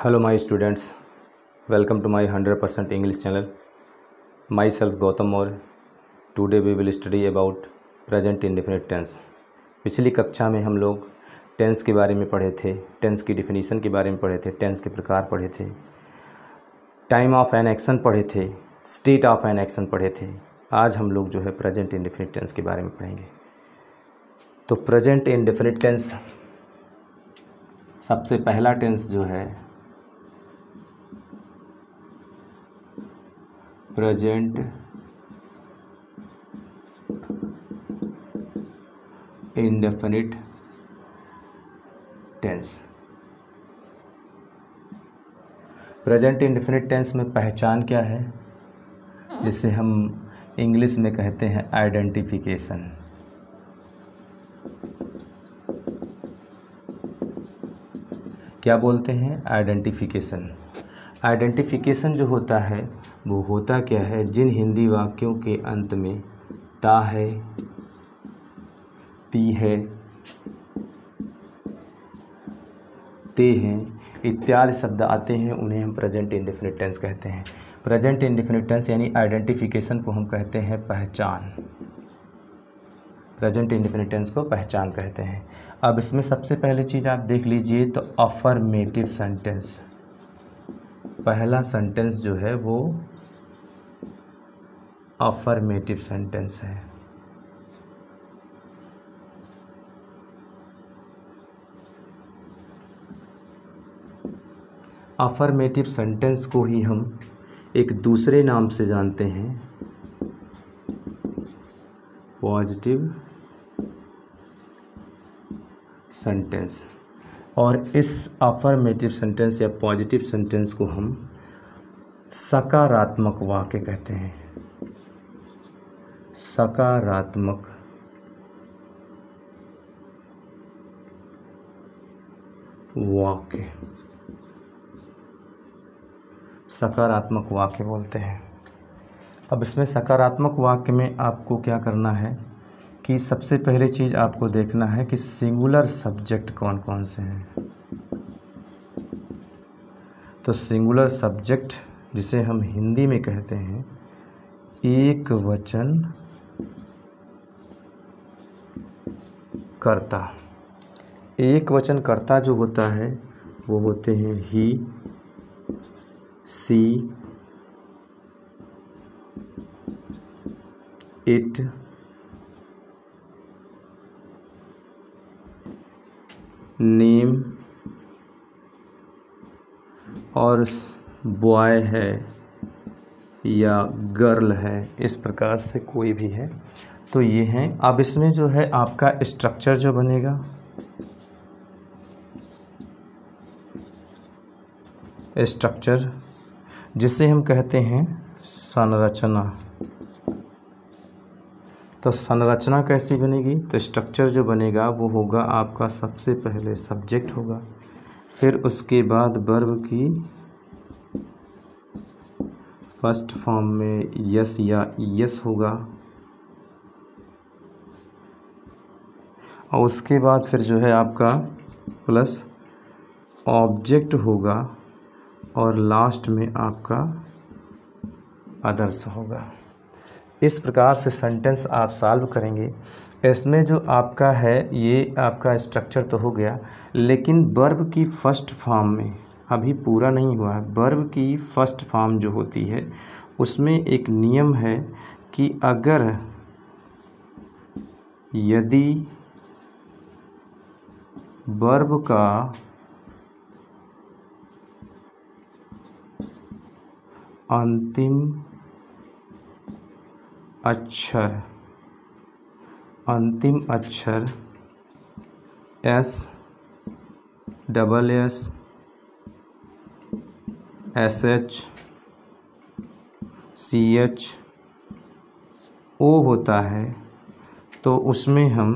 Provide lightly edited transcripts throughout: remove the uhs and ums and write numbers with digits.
Hello my students, welcome to my 100% English channel. Myself Gautam Maurya. Today we will study about present indefinite tense. पिछली कक्षा में हम लोग tense के बारे में पढ़े थे, टेंस की डिफिनीशन के बारे में पढ़े थे, टेंस के प्रकार पढ़े थे, टाइम ऑफ एन एक्शन पढ़े थे, स्टेट ऑफ एन एक्शन पढ़े थे। आज हम लोग जो है प्रेजेंट इंडेफिनिट टेंस के बारे में पढ़ेंगे। तो प्रेजेंट इंडेफिनिट टेंस सबसे पहला टेंस जो है present indefinite tense. Present indefinite tense में पहचान क्या है, जिसे हम इंग्लिश में कहते हैं आइडेंटिफिकेशन। क्या बोलते हैं? आइडेंटिफिकेशन। आइडेंटिफिकेशन जो होता है वो होता क्या है, जिन हिंदी वाक्यों के अंत में ता है, ती है, ते हैं इत्यादि शब्द आते हैं, उन्हें हम प्रेजेंट इंडेफिनिट टेंस कहते हैं। प्रेजेंट इंडेफिनिट टेंस यानी आइडेंटिफिकेशन को हम कहते हैं पहचान। प्रेजेंट इंडेफिनिट टेंस को पहचान कहते हैं। अब इसमें सबसे पहले चीज़ आप देख लीजिए तो अफर्मेटिव सेंटेंस। पहला सेंटेंस जो है वो अफर्मेटिव सेंटेंस है। अफर्मेटिव सेंटेंस को ही हम एक दूसरे नाम से जानते हैं, पॉजिटिव सेंटेंस। और इस अफर्मेटिव सेंटेंस या पॉजिटिव सेंटेंस को हम सकारात्मक वाक्य कहते हैं। सकारात्मक वाक्य, सकारात्मक वाक्य बोलते हैं। अब इसमें सकारात्मक वाक्य में आपको क्या करना है कि सबसे पहले चीज़ आपको देखना है कि सिंगुलर सब्जेक्ट कौन कौन से हैं। तो सिंगुलर सब्जेक्ट जिसे हम हिंदी में कहते हैं एक वचन कर्ता। एक वचन कर्ता जो होता है वो होते हैं ही, सी, इट, नेम और बॉय है या गर्ल है, इस प्रकार से कोई भी है तो ये हैं। अब इसमें जो है आपका स्ट्रक्चर जो बनेगा, स्ट्रक्चर जिसे हम कहते हैं संरचना। तो संरचना कैसी बनेगी? तो स्ट्रक्चर जो बनेगा वो होगा आपका सबसे पहले सब्जेक्ट होगा, फिर उसके बाद वर्ब की फर्स्ट फॉर्म में यस या यस होगा, और उसके बाद फिर जो है आपका प्लस ऑब्जेक्ट होगा, और लास्ट में आपका अदर्स होगा। इस प्रकार से सेंटेंस आप सॉल्व करेंगे। इसमें जो आपका है ये आपका स्ट्रक्चर तो हो गया, लेकिन वर्ब की फर्स्ट फॉर्म में अभी पूरा नहीं हुआ है। वर्ब की फर्स्ट फॉर्म जो होती है उसमें एक नियम है कि अगर यदि वर्ब का अंतिम अक्षर S, double S, S H, C H, O होता है तो उसमें हम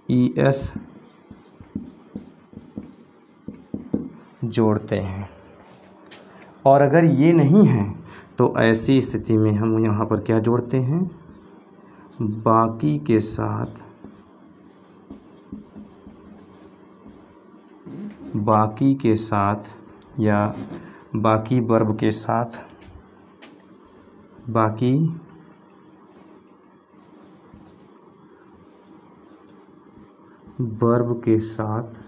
ई एस जोड़ते हैं। और अगर ये नहीं है तो ऐसी स्थिति में हम यहाँ पर क्या जोड़ते हैं? बाकी के साथ बाकी के साथ या बाकी वर्ब के साथ, बाकी वर्ब के साथ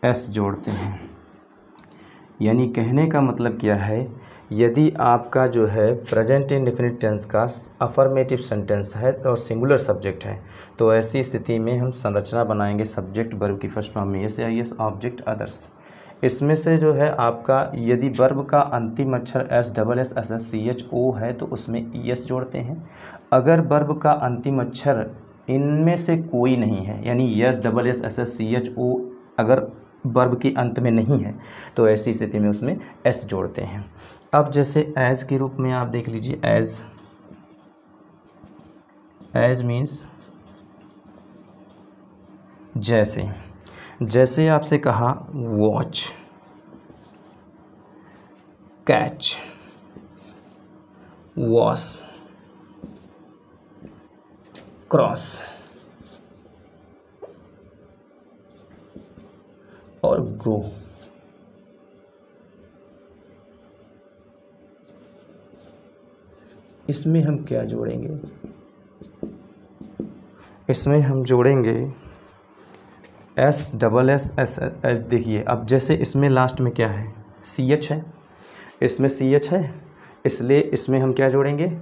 एस जोड़ते हैं। यानी कहने का मतलब क्या है, यदि आपका जो है प्रेजेंट इंडेफिनिट टेंस का अफर्मेटिव सेंटेंस है और सिंगुलर सब्जेक्ट है, तो ऐसी स्थिति में हम संरचना बनाएंगे सब्जेक्ट वर्ब की फर्स्ट फॉर्म में यस या यस, ऑब्जेक्ट अदर्स। इसमें से जो है आपका यदि वर्ब का अंतिम अक्षर S double S S S C H O है तो उसमें एस जोड़ते हैं। अगर वर्ब का अंतिम अक्षर इनमें से कोई नहीं है, यानी S double S S S C H O अगर वर्ब के अंत में नहीं है, तो ऐसी स्थिति में उसमें एस जोड़ते हैं। अब जैसे एज के रूप में आप देख लीजिए, एज मीन्स जैसे, जैसे आपसे कहा वॉच, कैच, वॉश, क्रॉस और गो। इसमें हम क्या जोड़ेंगे, इसमें हम जोड़ेंगे एस डबल एस एस। देखिए अब जैसे इसमें लास्ट में क्या है, सी एच है, इसमें सी एच है, इसलिए इसमें हम क्या जोड़ेंगे,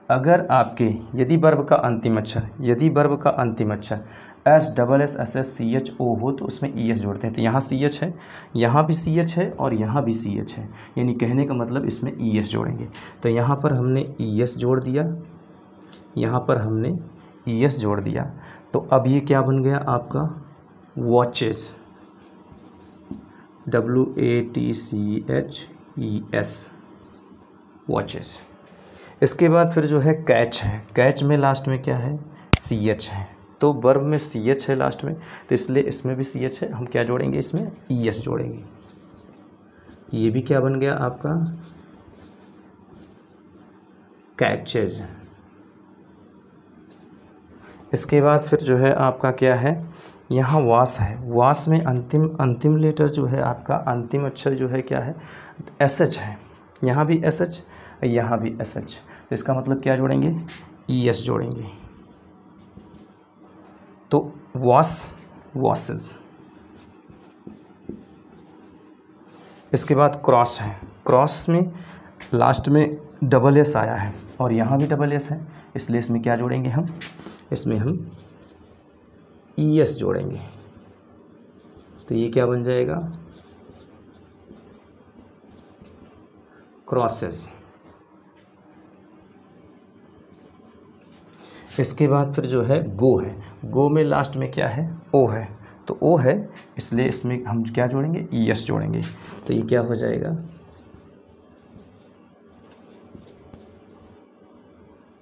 अगर आपके यदि वर्ब का अंतिम अक्षर, यदि वर्ब का अंतिम अक्षर S double S S S C H O हो तो उसमें ई एस जोड़ते हैं। तो यहाँ सी एच है, यहाँ भी सी एच है और यहाँ भी सी एच है, यानी कहने का मतलब इसमें ई एस जोड़ेंगे। तो यहाँ पर हमने ई एस जोड़ दिया, यहाँ पर हमने ई एस जोड़ दिया, तो अब ये क्या बन गया आपका, वॉचेज, WATCHES, वॉचेज। इसके बाद फिर जो है कैच है, कैच में लास्ट में क्या है, सी एच है, तो वर्ब में सी एच है लास्ट में, तो इसलिए इसमें भी सी एच है, हम क्या जोड़ेंगे, इसमें ई एस जोड़ेंगे। ये भी क्या बन गया आपका, कैचेज। इसके बाद फिर जो है आपका क्या है, यहाँ वास है, वास में अंतिम लेटर जो है आपका, अंतिम अक्षर जो है क्या है, एस एच है, यहाँ भी एस एच, यहाँ भी एस एच, तो इसका मतलब क्या जोड़ेंगे, ई एस जोड़ेंगे। तो वॉस, वॉसेस। इसके बाद क्रॉस है, क्रॉस में लास्ट में डबल एस आया है और यहाँ भी डबल एस है, इसलिए इसमें क्या जोड़ेंगे हम, इसमें हम ई एस जोड़ेंगे। तो ये क्या बन जाएगा, क्रॉसेस। इसके बाद फिर जो है गो है, गो में लास्ट में क्या है, ओ है, तो ओ है, इसलिए इसमें हम क्या जोड़ेंगे, ई एस जोड़ेंगे। तो ये क्या हो जाएगा,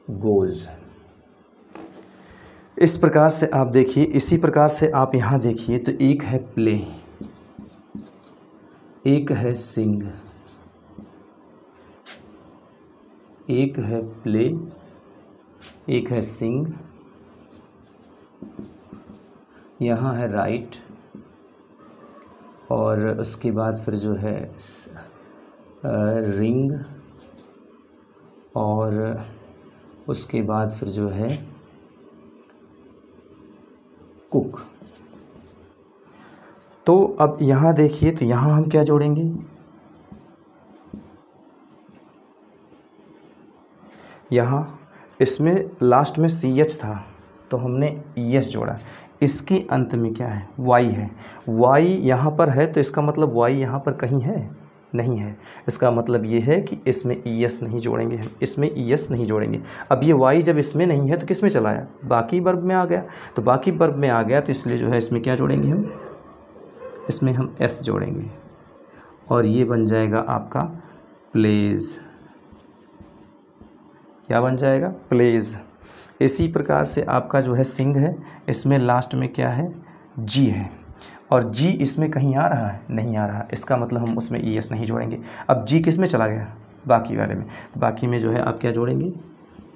गोज। इस प्रकार से आप देखिए, इसी प्रकार से आप यहाँ देखिए, तो एक है प्ले, एक है सिंग, एक है प्ले, एक है सिंग, यहाँ है राइट, और उसके बाद फिर जो है रिंग, और उसके बाद फिर जो है कुक। तो अब यहाँ देखिए, तो यहाँ हम क्या जोड़ेंगे, यहाँ इसमें लास्ट में सी एच था तो हमने ई एस जोड़ा, इसके अंत में क्या है, वाई है, वाई यहाँ पर है, तो इसका मतलब वाई यहाँ पर कहीं है, नहीं है, इसका मतलब ये है कि इसमें ई एस नहीं जोड़ेंगे हम, इसमें ई एस नहीं जोड़ेंगे। अब ये वाई जब इसमें नहीं है तो किस में चला आया, बाकी वर्ब में आ गया, तो बाकी वर्ब में आ गया, तो इसलिए जो है इसमें क्या जोड़ेंगे हम, इसमें हम एस जोड़ेंगे, और ये बन जाएगा आपका प्लेज। क्या बन जाएगा, प्लेज। इसी प्रकार से आपका जो है सिंग है, इसमें लास्ट में क्या है, जी है, और जी इसमें कहीं आ रहा है, नहीं आ रहा, इसका मतलब हम उसमें ई एस नहीं जोड़ेंगे। अब जी किस में चला गया, बाकी वाले में। बाकी में जो है आप क्या जोड़ेंगे,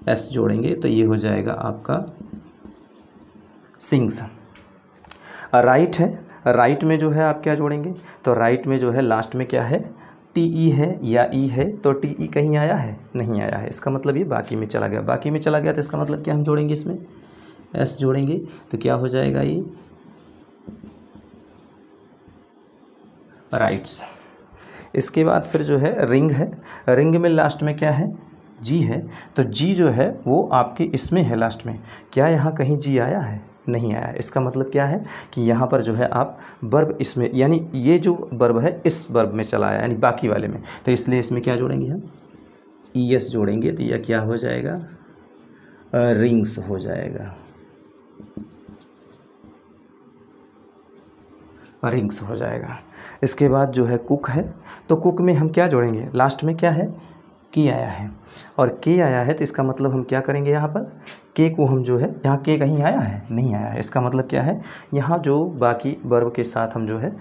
एस जोड़ेंगे, तो ये हो जाएगा आपका सिंग्स। राइट है, राइट में जो है आप क्या जोड़ेंगे, तो राइट में जो है लास्ट में क्या है, टी ई है या ई है, तो टी ई कहीं आया है, नहीं आया है, इसका मतलब ये बाकी में चला गया। बाकी में चला गया तो इसका मतलब क्या हम जोड़ेंगे, इसमें एस जोड़ेंगे, तो क्या हो जाएगा ये राइट्स। इसके बाद फिर जो है रिंग है, रिंग में लास्ट में क्या है, जी है, तो जी जो है वो आपके इसमें है लास्ट में, क्या यहाँ कहीं जी आया है, नहीं आया। इसका मतलब क्या है कि यहाँ पर जो है आप वर्ब इसमें, यानी ये जो वर्ब है इस वर्ब में चला आया, यानी बाकी वाले में, तो इसलिए इसमें क्या जोड़ेंगे हम, ई एस जोड़ेंगे, तो यह क्या हो जाएगा, रिंग्स हो जाएगा, रिंग्स हो जाएगा। इसके बाद जो है कुक है, तो कुक में हम क्या जोड़ेंगे, लास्ट में क्या है, की आया है, और के आया है, तो इसका मतलब हम क्या करेंगे, यहाँ पर के को हम जो है, यहाँ के कहीं आया है, नहीं आया है, इसका मतलब क्या है, यहाँ जो बाकी वर्ब के साथ हम जो है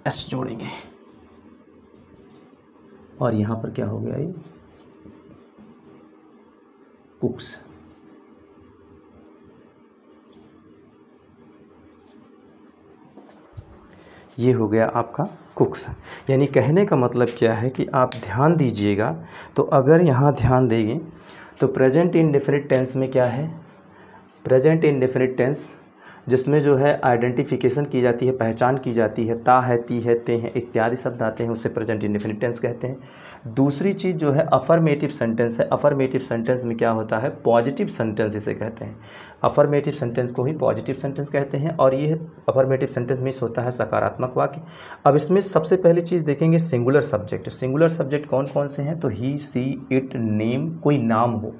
एस जोड़ेंगे, और यहाँ पर क्या हो गया, ये कुक्स। ये हो गया आपका कुक्स। यानी कहने का मतलब क्या है कि आप ध्यान दीजिएगा, तो अगर यहाँ ध्यान देंगे तो प्रेजेंट इंडेफिनिट टेंस में क्या है, प्रेजेंट इंडेफिनिट टेंस जिसमें जो है आइडेंटिफिकेशन की जाती है, पहचान की जाती है, ता है, ती है, ते हैं इत्यादि शब्द आते हैं, उसे प्रेजेंट इंडेफिनिट टेंस कहते हैं। दूसरी चीज़ जो है अफर्मेटिव सेंटेंस है। अफर्मेटिव सेंटेंस में क्या होता है, पॉजिटिव सेंटेंस इसे कहते हैं। अफर्मेटिव सेंटेंस को ही पॉजिटिव सेंटेंस कहते हैं, और ये अफर्मेटिव सेंटेंस में होता है सकारात्मक वाक्य। अब इसमें सबसे पहली चीज़ देखेंगे सिंगुलर सब्जेक्ट। सिंगुलर सब्जेक्ट कौन कौन से हैं, तो ही, सी, इट, नेम, कोई नाम हो,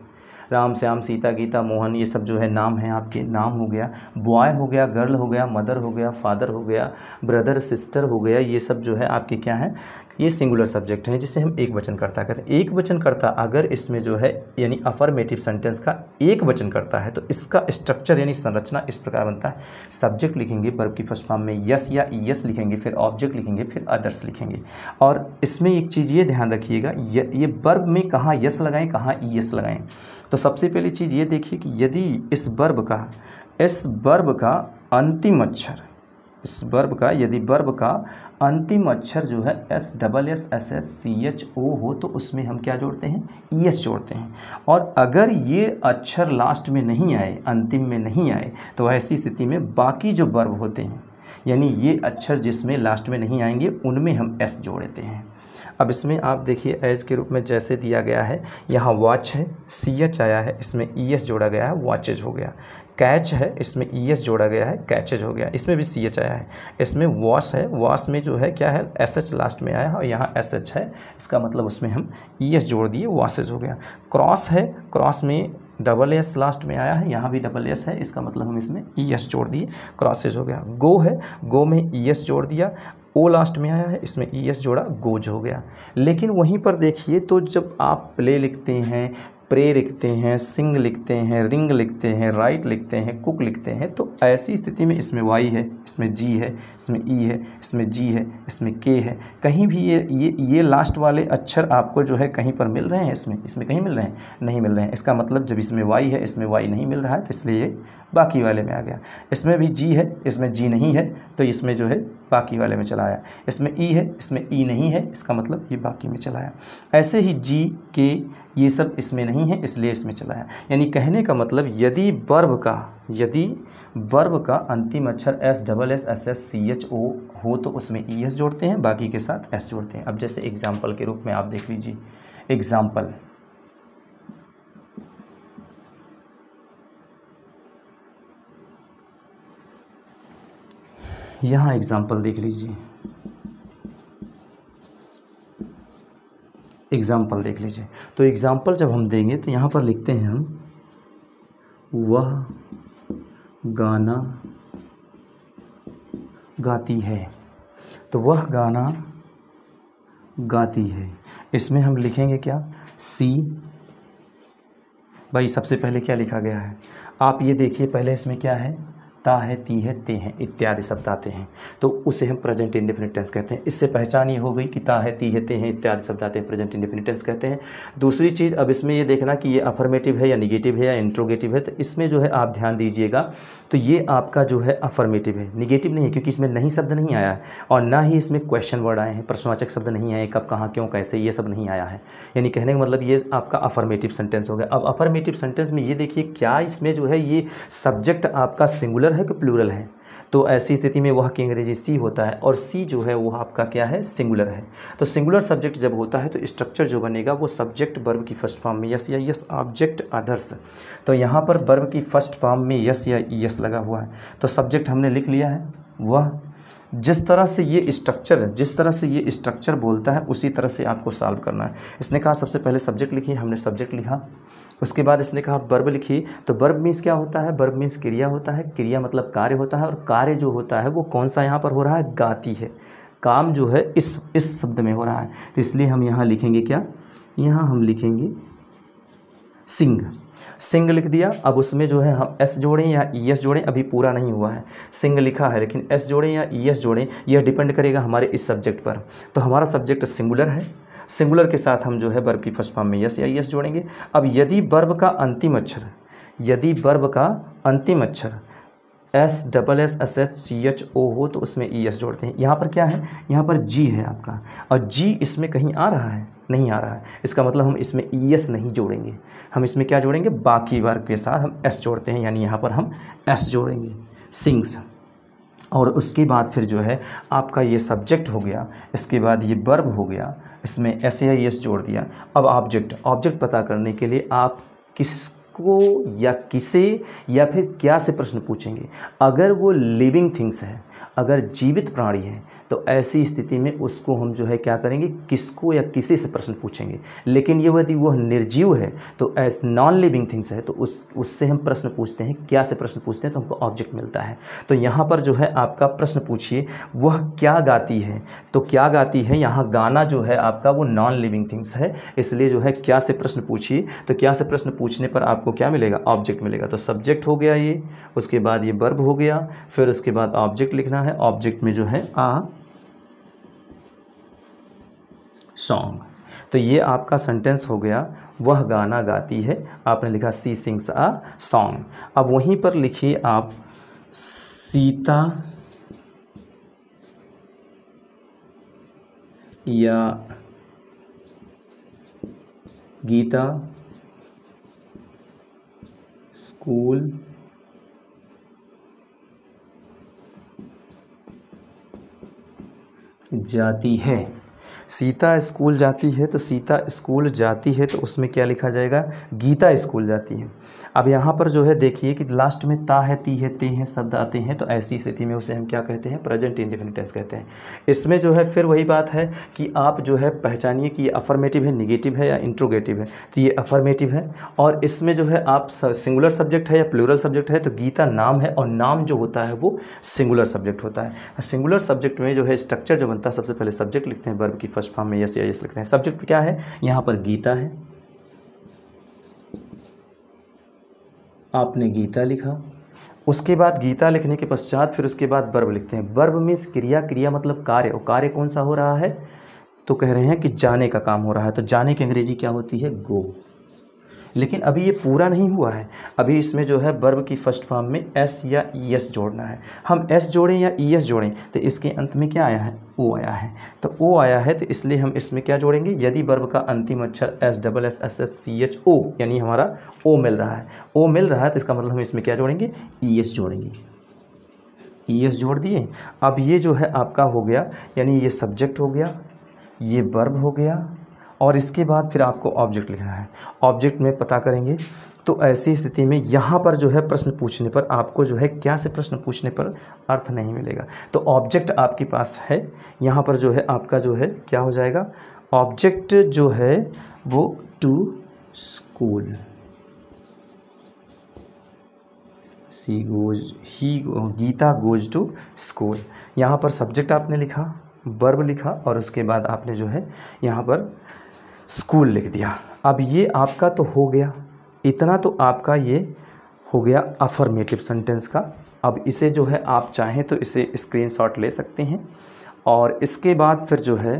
राम, श्याम, सीता, गीता, मोहन, ये सब जो है नाम है आपके, नाम हो गया, बॉय हो गया, गर्ल हो गया, मदर हो गया, फादर हो गया, ब्रदर, सिस्टर हो गया, ये सब जो है आपके क्या है, ये सिंगुलर सब्जेक्ट हैं जिसे हम एक वचन कर्ता कहते हैं। एक वचन कर्ता अगर इसमें जो है यानी अफर्मेटिव सेंटेंस का एक वचन कर्ता है, तो इसका स्ट्रक्चर यानी संरचना इस प्रकार बनता है। सब्जेक्ट लिखेंगे वर्ब की फर्स्ट फॉर्म में यस या ईएस लिखेंगे, फिर ऑब्जेक्ट लिखेंगे, फिर अदर्स लिखेंगे। और इसमें एक चीज़ ये ध्यान रखिएगा, ये वर्ब में कहाँ यस लगाएं, कहाँ ईएस लगाएं। तो सबसे पहली चीज़ ये देखिए कि यदि इस वर्ब का अंतिम अक्षर, इस वर्ब का यदि वर्ब का अंतिम अक्षर जो है S double S S S C H O हो, तो उसमें हम क्या जोड़ते हैं, ई एस जोड़ते हैं। और अगर ये अक्षर लास्ट में नहीं आए, अंतिम में नहीं आए, तो ऐसी स्थिति में बाकी जो वर्ब होते हैं, यानी ये अक्षर जिसमें लास्ट में नहीं आएंगे, उनमें हम एस जोड़ देते हैं। अब इसमें आप देखिए एज के रूप में जैसे दिया गया है, यहाँ वॉच है, सी एच आया है, इसमें ई एस जोड़ा गया है, वॉचेज हो गया। कैच है, इसमें ई एस जोड़ा गया है, कैचेज हो गया। इसमें भी सी एच आया है। इसमें वॉश है, वॉश में जो है क्या है, एस एच लास्ट में आया है, और यहाँ एस एच है, इसका मतलब उसमें हम ई एस जोड़ दिए, वॉशेज हो गया। क्रॉस है, क्रॉस में डबल एस लास्ट में आया है, यहाँ भी डबल एस है, इसका मतलब हम इसमें ई एस जोड़ दिए, क्रॉसेज हो गया। गो है, गो में ई एस जोड़ दिया, ओ लास्ट में आया है, इसमें ई एस जोड़ा, गोज हो गया। लेकिन वहीं पर देखिए, तो जब आप प्ले लिखते हैं, प्रे लिखते हैं, सिंग लिखते हैं, रिंग लिखते हैं, राइट लिखते हैं, कुक लिखते हैं, तो ऐसी स्थिति में इसमें वाई है, इसमें जी है, इसमें ई है, इसमें जी है, इसमें के है। कहीं भी ये लास्ट वाले अक्षर आपको जो है कहीं पर मिल रहे हैं, इसमें कहीं मिल रहे हैं, नहीं मिल रहे हैं। इसका मतलब जब इसमें वाई है, इसमें वाई नहीं मिल रहा है, तो इसलिए ये बाकी वाले में आ गया। इसमें भी जी है, इसमें जी नहीं है, तो इसमें जो है बाकी वाले में चला आया। इसमें ई है, इसमें ई नहीं है, इसका मतलब ये बाकी में चला आया। ऐसे ही जी, के, ये सब इसमें नहीं है, इसलिए इसमें चला आया। यानी कहने का मतलब यदि वर्ब का अंतिम अक्षर S double S S S C H O हो, तो उसमें ई एस जोड़ते हैं, बाकी के साथ एस जोड़ते हैं। अब जैसे एग्जाम्पल के रूप में आप देख लीजिए, एग्जाम्पल, यहाँ एग्जाम्पल देख लीजिए, एग्जाम्पल देख लीजिए। तो एग्जाम्पल जब हम देंगे तो यहाँ पर लिखते हैं हम, वह गाना गाती है, तो वह गाना गाती है। इसमें हम लिखेंगे क्या, सी। भाई सबसे पहले क्या लिखा गया है, आप ये देखिए, पहले इसमें क्या है, ता है, ती है, ते हैं इत्यादि शब्द आते हैं, तो उसे हम प्रेजेंट इंडेफिनिट टेंस कहते हैं। इससे पहचान ये हो गई कि ता है, ती है, ते हैं इत्यादि शब्द आते हैं, प्रेजेंट इंडेफिनिट टेंस कहते हैं। दूसरी चीज़, अब इसमें ये देखना कि ये अफर्मेटिव है या निगेटिव है या इंट्रोगेटिव है, तो इसमें जो है आप ध्यान दीजिएगा, तो ये आपका जो है अफर्मेटिव है, निगेटिव नहीं है, क्योंकि इसमें नहीं शब्द नहीं आया है और ना ही इसमें क्वेश्चन वर्ड आए हैं, प्रश्नवाचक शब्द नहीं आए, कब, कहाँ, क्यों, कैसे, ये सब नहीं आया है। यानी कहने का मतलब ये आपका अफर्मेटिव सेंटेंस हो गया। अब अफर्मेटिव सेंटेंस में ये देखिए क्या इसमें जो है ये सब्जेक्ट आपका सिंगुलर है कि प्लूरल है, तो ऐसी स्थिति में वह की अंग्रेजी सी होता है और सी जो है वो आपका क्या है, सिंगुलर है। तो सिंगुलर सब्जेक्ट जब होता है तो स्ट्रक्चर जो बनेगा वो सब्जेक्ट वर्ब की फर्स्ट फॉर्म में यस या यस, ऑब्जेक्ट अदर्स, तो यहाँ पर वर्ब की फर्स्ट फॉर्म में यस या यस लगा हुआ है, तो सब्जेक्ट हमने लिख लिया है। वह जिस तरह से ये स्ट्रक्चर बोलता है उसी तरह से आपको सॉल्व करना है। इसने कहा सबसे पहले सब्जेक्ट लिखिए, हमने सब्जेक्ट लिखा, उसके बाद इसने कहा वर्ब लिखिए, तो वर्ब मीन्स क्या होता है, वर्ब मीन्स क्रिया होता है, क्रिया मतलब कार्य होता है, और कार्य जो होता है वो कौन सा यहाँ पर हो रहा है, गाती है, काम जो है इस शब्द में हो रहा है, तो इसलिए हम यहाँ लिखेंगे क्या, यहाँ हम लिखेंगे सिंग, सिंग लिख दिया। अब उसमें जो है हम एस जोड़ें या ईएस जोड़ें, अभी पूरा नहीं हुआ है, सिंग लिखा है लेकिन एस जोड़ें या ईएस जोड़ें यह डिपेंड करेगा हमारे इस सब्जेक्ट पर। तो हमारा सब्जेक्ट सिंगुलर है, सिंगुलर के साथ हम जो है वर्ब की फर्स्ट फॉर्म में यस या ईएस जोड़ेंगे। अब यदि वर्ब का अंतिम अक्षर S double S S H C H O हो तो उसमें ई एस जोड़ते हैं। यहाँ पर क्या है, यहाँ पर जी है आपका, और जी इसमें कहीं आ रहा है, नहीं आ रहा है, इसका मतलब हम इसमें ई एस नहीं जोड़ेंगे, हम इसमें क्या जोड़ेंगे, बाकी वर्ब के साथ हम एस जोड़ते हैं, यानी यहाँ पर हम एस जोड़ेंगे, सिंग्स। और उसके बाद फिर जो है आपका ये सब्जेक्ट हो गया, इसके बाद ये वर्ब हो गया, इसमें एस या एस जोड़ दिया। अब ऑब्जेक्ट पता करने के लिए आप किसको या किसे या फिर क्या से प्रश्न पूछेंगे। अगर वो लिविंग थिंग्स है, अगर जीवित प्राणी है, तो ऐसी स्थिति में उसको हम जो है क्या करेंगे, किसको या किसे से प्रश्न पूछेंगे। लेकिन ये यदि वह निर्जीव है तो एस नॉन लिविंग थिंग्स है तो उससे हम प्रश्न पूछते हैं, क्या से प्रश्न पूछते हैं, तो हमको ऑब्जेक्ट मिलता है। तो यहाँ पर जो है आपका प्रश्न पूछिए वह क्या गाती है, तो क्या गाती है, यहाँ गाना जो है आपका वो नॉन लिविंग थिंग्स है, इसलिए जो है क्या से प्रश्न पूछिए, तो क्या से प्रश्न पूछने पर आपको क्या मिलेगा, ऑब्जेक्ट मिलेगा। तो सब्जेक्ट हो गया ये, उसके बाद ये वर्ब हो गया, फिर उसके बाद ऑब्जेक्ट लिखना है, ऑब्जेक्ट में जो है आ सॉन्ग। तो ये आपका सेंटेंस हो गया, वह गाना गाती है, आपने लिखा सी सिंग्स अ सॉन्ग। अब वहीं पर लिखिए आप सीता या गीता स्कूल जाती है। सीता स्कूल जाती है, तो सीता स्कूल जाती है तो उसमें क्या लिखा जाएगा, गीता स्कूल जाती है। अब यहाँ पर जो है देखिए कि लास्ट में ता है, ती है, ते हैं शब्द आते हैं, तो ऐसी स्थिति में उसे हम क्या कहते हैं, प्रेजेंट इंडेफिनिट टेंस कहते हैं। इसमें जो है फिर वही बात है कि आप जो है पहचानिए कि ये अफर्मेटिव है, निगेटिव है या इंट्रोगेटिव है। तो ये अफर्मेटिव है और इसमें जो है आप सिंगुलर सब्जेक्ट है या प्लूरल सब्जेक्ट है, तो गीता नाम है और नाम जो होता है वो सिंगुलर सब्जेक्ट होता है। सिंगुलर सब्जेक्ट में जो है स्ट्रक्चर जो बनता है, सबसे पहले सब्जेक्ट लिखते हैं, वर्ब की फर्स्ट फॉर्म में यस या यस लिखते हैं। सब्जेक्ट क्या है, यहाँ पर गीता है, आपने गीता लिखा, उसके बाद गीता लिखने के पश्चात फिर उसके बाद वर्ब लिखते हैं। वर्ब मीन्स क्रिया, क्रिया मतलब कार्य, और कार्य कौन सा हो रहा है, तो कह रहे हैं कि जाने का काम हो रहा है, तो जाने की अंग्रेजी क्या होती है, गो। लेकिन अभी ये पूरा नहीं हुआ है, अभी इसमें जो है वर्ब की फर्स्ट फॉर्म में एस या ईएस जोड़ना है। हम एस जोड़ें या ईएस जोड़ें तो इसके अंत में क्या आया है, ओ आया है, तो ओ आया है, तो इसलिए हम इसमें क्या जोड़ेंगे, यदि वर्ब का अंतिम अक्षर S double S S S C H O, यानी हमारा ओ मिल रहा है, ओ मिल रहा है, तो इसका मतलब हम इसमें क्या जोड़ेंगे, ईएस जोड़ेंगे, ईएस जोड़ दिए। अब ये जो है आपका हो गया, यानी ये सब्जेक्ट हो गया, ये वर्ब हो गया, और इसके बाद फिर आपको ऑब्जेक्ट लिखना है। ऑब्जेक्ट में पता करेंगे, तो ऐसी स्थिति में यहाँ पर जो है प्रश्न पूछने पर आपको जो है क्या से प्रश्न पूछने पर अर्थ नहीं मिलेगा, तो ऑब्जेक्ट आपके पास है, यहाँ पर जो है आपका जो है क्या हो जाएगा, ऑब्जेक्ट जो है वो to school, Geeta goes to school. यहाँ पर सब्जेक्ट आपने लिखा, वर्ब लिखा, और उसके बाद आपने जो है यहाँ पर स्कूल लिख दिया। अब ये आपका तो हो गया, इतना तो आपका ये हो गया अफर्मेटिव सेंटेंस का अब इसे जो है आप चाहें तो इसे स्क्रीनशॉट ले सकते हैं और इसके बाद फिर जो है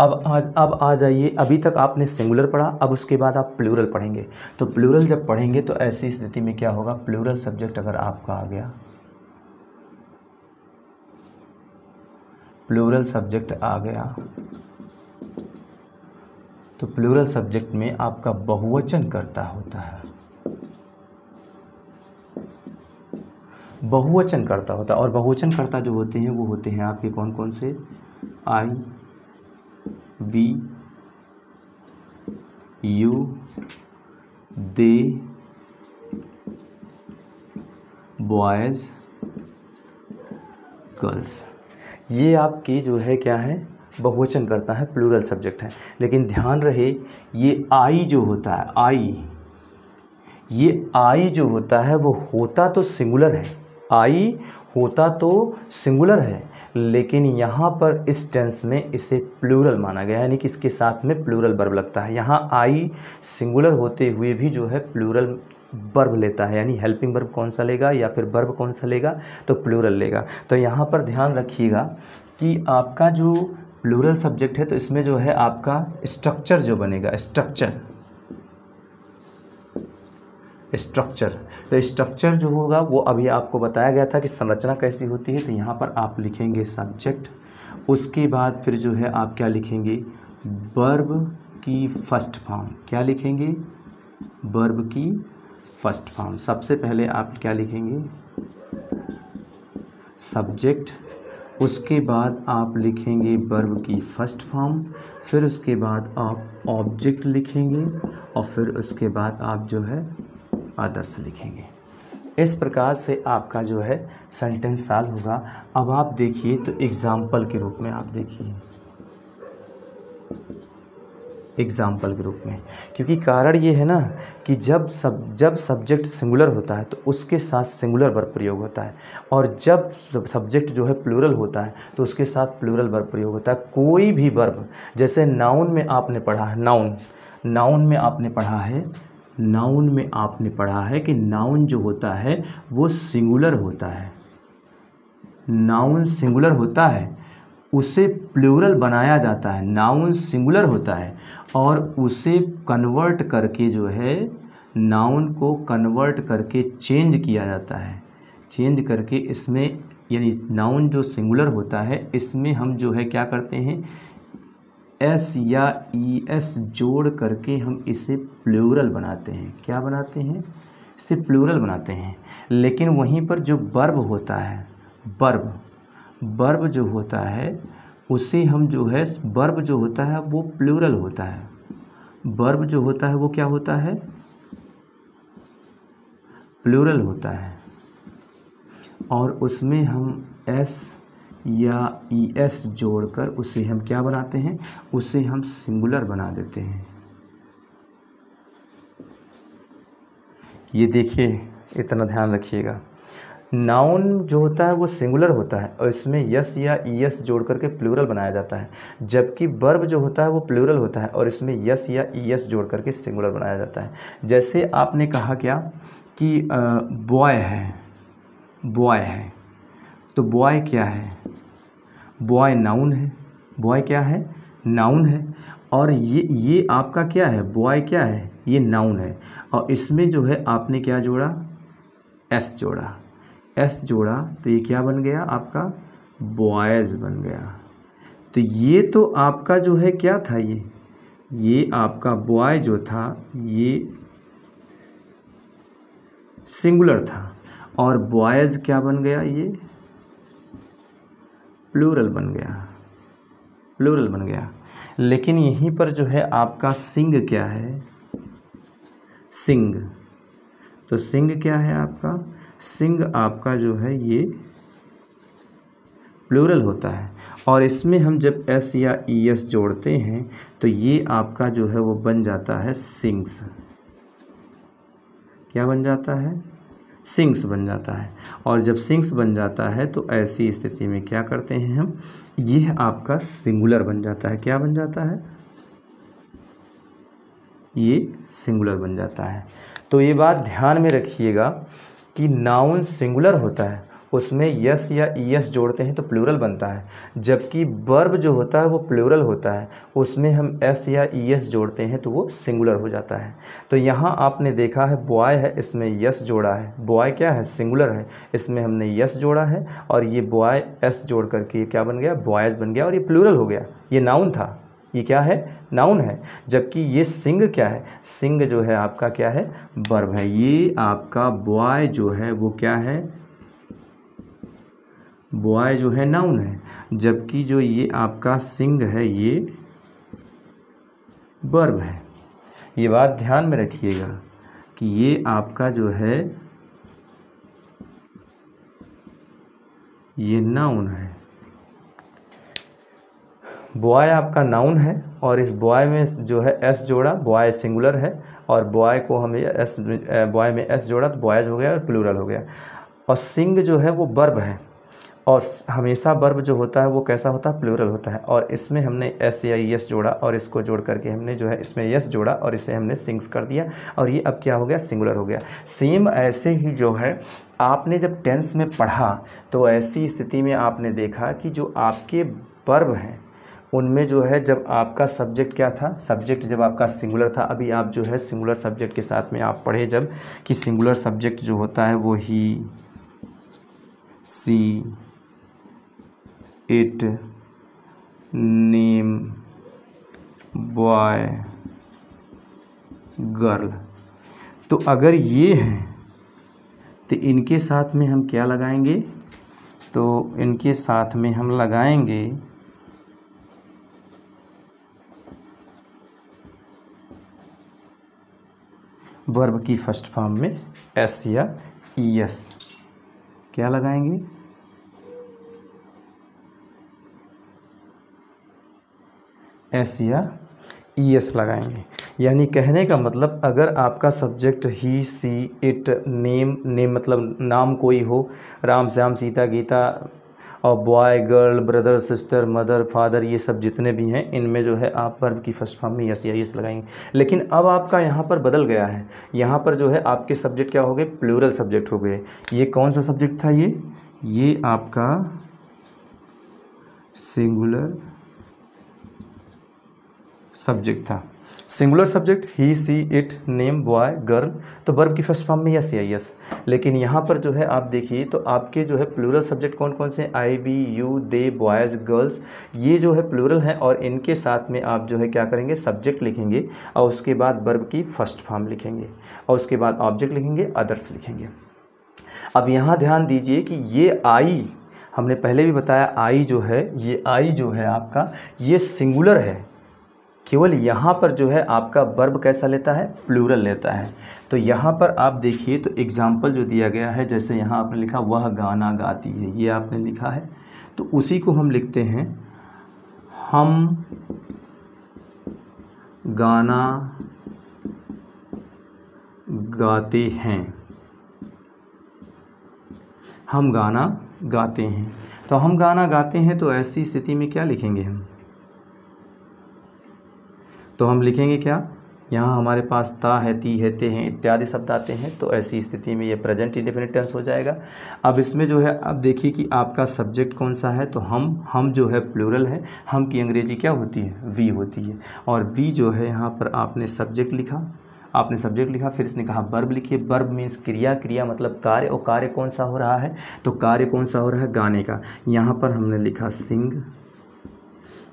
अब आ जाइए, अभी तक आपने सिंगुलर पढ़ा, अब उसके बाद आप प्लूरल पढ़ेंगे। तो प्लूरल जब पढ़ेंगे तो ऐसी स्थिति में क्या होगा, प्लूरल सब्जेक्ट अगर आपका आ गया, प्लूरल सब्जेक्ट आ गया तो प्लूरल सब्जेक्ट में आपका बहुवचन कर्ता होता है, बहुवचन कर्ता होता है। और बहुवचन कर्ता जो होते हैं वो होते हैं आपके कौन कौन से, I, we, you, they, boys, girls. ये आपकी जो है क्या है, बहुवचन करता है, प्लूरल सब्जेक्ट है। लेकिन ध्यान रहे ये आई जो होता है, आई, ये आई जो होता है वो होता तो सिंगुलर है, आई होता तो सिंगुलर है, लेकिन यहाँ पर इस टेंस में इसे प्लूरल माना गया, यानी कि इसके साथ में प्लूरल वर्ब लगता है। यहाँ आई सिंगुलर होते हुए भी जो है प्लूरल वर्ब लेता है, यानी हेल्पिंग वर्ब कौन सा लेगा या फिर वर्ब कौन सा लेगा, तो प्लूरल लेगा। तो यहाँ पर ध्यान रखिएगा कि आपका जो प्लूरल सब्जेक्ट है तो इसमें जो है आपका स्ट्रक्चर जो बनेगा, स्ट्रक्चर, तो स्ट्रक्चर जो होगा वो अभी आपको बताया गया था कि संरचना कैसी होती है। तो यहाँ पर आप लिखेंगे सब्जेक्ट, उसके बाद फिर जो है आप क्या लिखेंगे, वर्ब की फर्स्ट फॉर्म। क्या लिखेंगे, वर्ब की फर्स्ट फॉर्म। सबसे पहले आप क्या लिखेंगे, सब्जेक्ट, उसके बाद आप लिखेंगे वर्ब की फर्स्ट फॉर्म, फिर उसके बाद आप ऑब्जेक्ट लिखेंगे और फिर उसके बाद आप जो है अदर्स लिखेंगे। इस प्रकार से आपका जो है सेंटेंस सॉल्व होगा। अब आप देखिए तो एग्जाम्पल के रूप में आप देखिए, एग्जाम्पल के रूप में, क्योंकि कारण ये है ना कि जब सब्जेक्ट सिंगुलर होता है तो उसके साथ सिंगुलर वर्ब प्रयोग होता है, और जब सब्जेक्ट जो है प्लूरल होता है तो उसके साथ प्लूरल वर्ब प्रयोग होता है। कोई भी वर्ब, जैसे नाउन में आपने पढ़ा है, नाउन में आपने पढ़ा है कि नाउन जो होता है वो सिंगुलर होता है, नाउन सिंगुलर होता है, उसे प्लूरल बनाया जाता है। नाउन सिंगुलर होता है और उसे कन्वर्ट करके जो है, नाउन को कन्वर्ट करके चेंज किया जाता है, चेंज करके इसमें, यानी नाउन जो सिंगुलर होता है इसमें हम जो है क्या करते हैं, एस या ई एस जोड़ करके हम इसे प्लूरल बनाते हैं। क्या बनाते हैं, इसे प्लूरल बनाते हैं। लेकिन वहीं पर जो वर्ब होता है, वर्ब जो होता है उसे हम जो है, वर्ब जो होता है वो प्लूरल होता है, वर्ब जो होता है वो क्या होता है, प्लूरल होता है, और उसमें हम एस या ई एस जोड़कर उसे हम क्या बनाते हैं, उसे हम सिंगुलर बना देते हैं। ये देखिए, इतना ध्यान रखिएगा, नाउन जो होता है वो सिंगुलर होता है और इसमें यस या ई एस जोड़ करके प्लूरल बनाया जाता है, जबकि वर्ब जो होता है वो प्लूरल होता है और इसमें यस या ई एस जोड़ करके सिंगुलर बनाया जाता है। जैसे आपने कहा क्या कि बॉय है, तो बॉय क्या है, बॉय नाउन है, बॉय क्या है, नाउन है, और ये आपका क्या है, बॉय क्या है, ये नाउन है, और इसमें जो है आपने क्या जोड़ा, एस जोड़ा, तो ये क्या बन गया आपका, बॉयज़ बन गया। तो ये तो आपका जो है क्या था, ये आपका बॉय जो था ये सिंगुलर था, और बॉयज़ क्या बन गया, ये प्लूरल बन गया। लेकिन यहीं पर जो है आपका सिंग क्या है, सिंग, तो सिंग क्या है आपका, सिंग आपका जो है ये प्लूरल होता है, और इसमें हम जब एस या ई एस जोड़ते हैं तो ये आपका जो है वो बन जाता है सिंग्स। क्या बन जाता है, सिंग्स बन जाता है। और जब सिंग्स बन जाता है तो ऐसी स्थिति में क्या करते हैं हम, ये आपका सिंगुलर बन जाता है। क्या बन जाता है, ये सिंगुलर बन जाता है। तो ये बात ध्यान में रखिएगा कि नाउन सिंगुलर होता है, उसमें यस या ईएस जोड़ते हैं तो प्लूरल बनता है, जबकि वर्ब जो होता है वो प्लूरल होता है, उसमें हम एस या ईएस जोड़ते हैं तो वो सिंगुलर हो जाता है। तो यहाँ आपने देखा है बॉय है, इसमें यस जोड़ा है, बॉय क्या है, सिंगुलर है, इसमें हमने यस जोड़ा है, और ये बॉय एस जोड़ करके क्या बन गया, बॉयज़ बन गया, और ये प्लूरल हो गया। ये नाउन था, ये क्या है, नाउन है। जबकि ये सिंग क्या है, सिंग जो है आपका क्या है, वर्ब है। ये आपका बॉय जो है वो क्या है, बॉय जो है नाउन है, जबकि जो ये आपका सिंग है ये वर्ब है। ये बात ध्यान में रखिएगा कि ये आपका जो है ये नाउन है, बॉय आपका नाउन है, और इस बॉय में जो है एस जोड़ा, बॉय सिंगुलर है, और बॉय को हमें एस, बॉय में एस जोड़ा तो बॉयज़ हो गया और प्लूरल हो गया। और सिंग जो है वो वर्ब है, और हमेशा वर्ब जो होता है वो कैसा होता है, प्लूरल होता है, और इसमें हमने एस या यस जोड़ा, और इसको जोड़ करके हमने जो है इसमें यस जोड़ा, और इसे हमने सिंग्स कर दिया, और ये अब क्या हो गया, सिंगुलर हो गया। सेम ऐसे ही जो है आपने जब टेंस में पढ़ा तो ऐसी स्थिति में आपने देखा कि जो आपके वर्ब हैं उनमें जो है जब आपका सब्जेक्ट क्या था, सब्जेक्ट जब आपका सिंगुलर था, अभी आप जो है सिंगुलर सब्जेक्ट के साथ में आप पढ़े जब कि सिंगुलर सब्जेक्ट जो होता है वो ही, she, it, name, boy, girl. तो अगर ये हैं तो इनके साथ में हम क्या लगाएंगे, तो इनके साथ में हम लगाएंगे वर्ब की फर्स्ट फॉर्म में एस या ई एस। क्या लगाएंगे, एस या ई एस लगाएंगे। यानी कहने का मतलब अगर आपका subject he, she, it, name, name मतलब नाम कोई हो, राम, श्याम, सीता, गीता, और boy, girl, brother, sister, mother, father, ये सब जितने भी हैं इनमें जो है आप वर्ब की फर्स्ट फॉर्म में एस या ई एस लगाएंगे। लेकिन अब आपका यहाँ पर बदल गया है, यहाँ पर जो है आपके सब्जेक्ट क्या हो गए, प्लूरल सब्जेक्ट हो गए। ये कौन सा सब्जेक्ट था, ये आपका सिंगुलर सब्जेक्ट था। Singular subject he, she, it, name, boy, girl, तो वर्ब की फर्स्ट फॉर्म में यस या यस। लेकिन यहाँ पर जो है आप देखिए तो आपके जो है प्लूरल सब्जेक्ट कौन कौन से, I, we, you, they, boys, girls, ये जो है प्लूरल हैं, और इनके साथ में आप जो है क्या करेंगे, सब्जेक्ट लिखेंगे, और उसके बाद वर्ब की फर्स्ट फॉर्म लिखेंगे, और उसके बाद ऑब्जेक्ट लिखेंगे, अदर्स लिखेंगे। अब यहाँ ध्यान दीजिए कि ये आई, हमने पहले भी बताया आई जो है, ये आई जो है आपका ये सिंगुलर है, केवल यहाँ पर जो है आपका वर्ब कैसा लेता है, प्लूरल लेता है। तो यहाँ पर आप देखिए तो एग्जाम्पल जो दिया गया है, जैसे यहाँ आपने लिखा वह गाना गाती है, ये आपने लिखा है, तो उसी को हम लिखते हैं हम गाना गाते हैं, हम गाना गाते हैं। तो हम गाना गाते हैं, तो ऐसी स्थिति में क्या लिखेंगे हम, तो हम लिखेंगे क्या, यहाँ हमारे पास ता है, ती है, ते हैं इत्यादि शब्द आते हैं, तो ऐसी स्थिति में ये प्रेजेंट इंडेफिनिट टेंस हो जाएगा। अब इसमें जो है अब देखिए कि आपका सब्जेक्ट कौन सा है, तो हम जो है प्लूरल है, हम की अंग्रेजी क्या होती है, वी होती है, और वी जो है यहाँ पर आपने सब्जेक्ट लिखा, फिर इसने कहा वर्ब लिखिए। वर्ब मीन्स क्रिया, क्रिया मतलब कार्य, और कार्य कौन सा हो रहा है, तो कार्य कौन सा हो रहा है, गाने का। यहाँ पर हमने लिखा सिंग,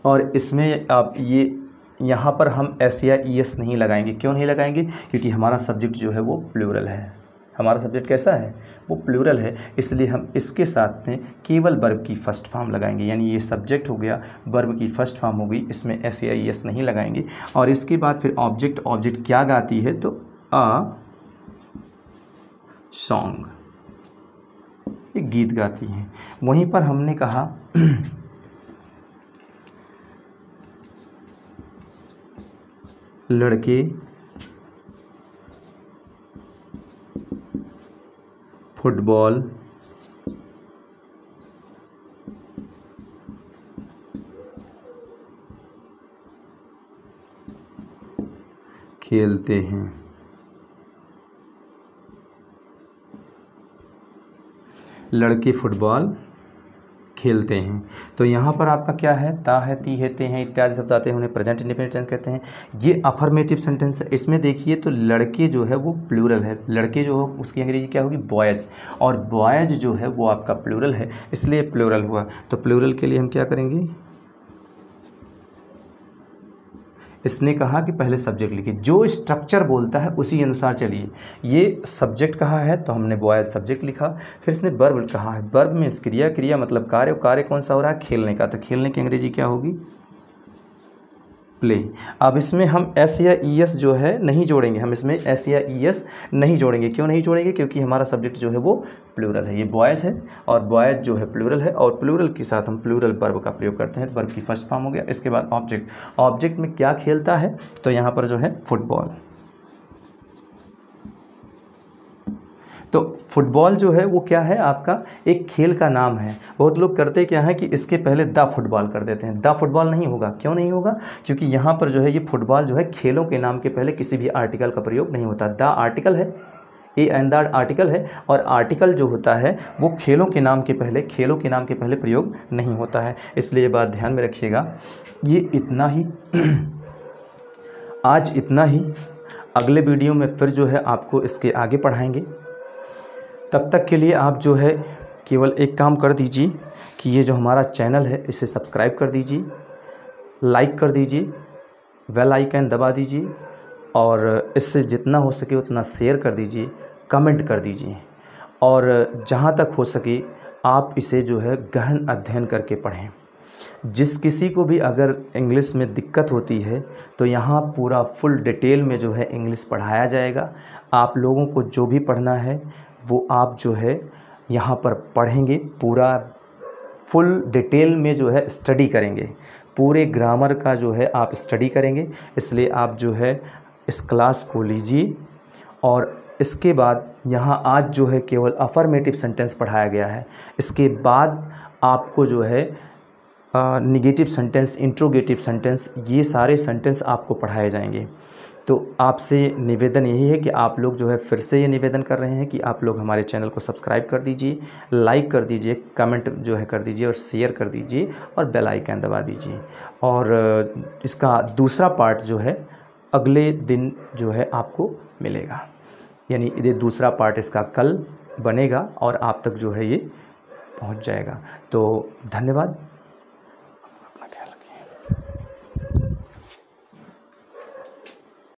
और इसमें आप ये यहाँ पर हम एस या ई एस नहीं लगाएंगे। क्यों नहीं लगाएंगे, क्योंकि हमारा सब्जेक्ट जो है वो प्लूरल है, हमारा सब्जेक्ट कैसा है, वो प्लूरल है, इसलिए हम इसके साथ में केवल वर्ब की फर्स्ट फॉर्म लगाएंगे। यानी ये सब्जेक्ट हो गया, वर्ब की फर्स्ट फॉर्म हो गई, इसमें एस या ई एस नहीं लगाएंगे। और इसके बाद फिर ऑब्जेक्ट, ऑब्जेक्ट क्या गाती है, तो अ सॉन्ग, ये गीत गाती हैं। वहीं पर हमने कहा लड़के फुटबॉल खेलते हैं। लड़के फुटबॉल खेलते हैं। तो यहाँ पर आपका क्या है, ता है, ती है, ते हैं इत्यादि शब्द आते हैं, उन्हें प्रेजेंट इंडेफिनिट टेंस कहते हैं। ये अफर्मेटिव सेंटेंस है। इसमें देखिए तो लड़के जो है वो प्लूरल है, लड़के जो हो उसकी अंग्रेजी क्या होगी, बॉयज़, और बॉयज़ जो है वो आपका प्लूरल है, इसलिए प्लूरल हुआ। तो प्लूरल के लिए हम क्या करेंगे, इसने कहा कि पहले सब्जेक्ट लिखिए, जो स्ट्रक्चर बोलता है उसी अनुसार चलिए। ये सब्जेक्ट कहा है तो हमने बॉयज़ सब्जेक्ट लिखा। फिर इसने वर्ब कहा है, वर्ब में क्रिया, क्रिया मतलब कार्य, कार्य कौन सा हो रहा है, खेलने का, तो खेलने की अंग्रेजी क्या होगी, प्ले। अब इसमें हम एस या ई एस जो है नहीं जोड़ेंगे, हम इसमें एस या ई एस नहीं जोड़ेंगे। क्यों नहीं जोड़ेंगे, क्योंकि हमारा सब्जेक्ट जो है वो प्लूरल है, ये बॉयज़ है और बॉयज़ जो है प्लूरल है, और प्लूरल के साथ हम प्लूरल वर्ब का प्रयोग करते हैं। वर्ब की फर्स्ट फॉर्म हो गया। इसके बाद ऑब्जेक्ट, ऑब्जेक्ट में क्या खेलता है, तो यहाँ पर जो है फुटबॉल। तो फुटबॉल जो है वो क्या है, आपका एक खेल का नाम है। बहुत लोग करते क्या है कि इसके पहले द फुटबॉल कर देते हैं। द फुटबॉल नहीं होगा, क्यों नहीं होगा, क्योंकि यहाँ पर जो है ये फुटबॉल जो है खेलों के नाम के पहले किसी भी आर्टिकल का प्रयोग नहीं होता। द आर्टिकल है, ए एंड द आर्टिकल है, और आर्टिकल जो होता है वो खेलों के नाम के पहले, खेलों के नाम के पहले प्रयोग नहीं होता है। इसलिए ये बात ध्यान में रखिएगा। ये इतना ही, आज इतना ही। अगले वीडियो में फिर जो है आपको इसके आगे पढ़ाएंगे। तब तक के लिए आप जो है केवल एक काम कर दीजिए कि ये जो हमारा चैनल है इसे सब्सक्राइब कर दीजिए, लाइक कर दीजिए, बेल आइकन दबा दीजिए, और इससे जितना हो सके उतना शेयर कर दीजिए, कमेंट कर दीजिए, और जहाँ तक हो सके आप इसे जो है गहन अध्ययन करके पढ़ें। जिस किसी को भी अगर इंग्लिश में दिक्कत होती है तो यहाँ पूरा फुल डिटेल में जो है इंग्लिश पढ़ाया जाएगा। आप लोगों को जो भी पढ़ना है वो आप जो है यहाँ पर पढ़ेंगे, पूरा फुल डिटेल में जो है स्टडी करेंगे, पूरे ग्रामर का जो है आप स्टडी करेंगे। इसलिए आप जो है इस क्लास को लीजिए, और इसके बाद यहाँ आज जो है केवल अफर्मेटिव सेंटेंस पढ़ाया गया है। इसके बाद आपको जो है निगेटिव सेंटेंस, इंट्रोगेटिव सेंटेंस, ये सारे सेंटेंस आपको पढ़ाए जाएंगे। तो आपसे निवेदन यही है कि आप लोग जो है, फिर से ये निवेदन कर रहे हैं कि आप लोग हमारे चैनल को सब्सक्राइब कर दीजिए, लाइक कर दीजिए, कमेंट जो है कर दीजिए, और शेयर कर दीजिए, और बेल आइकन दबा दीजिए। और इसका दूसरा पार्ट जो है अगले दिन जो है आपको मिलेगा, यानी ये दूसरा पार्ट इसका कल बनेगा और आप तक जो है ये पहुंच जाएगा। तो धन्यवाद।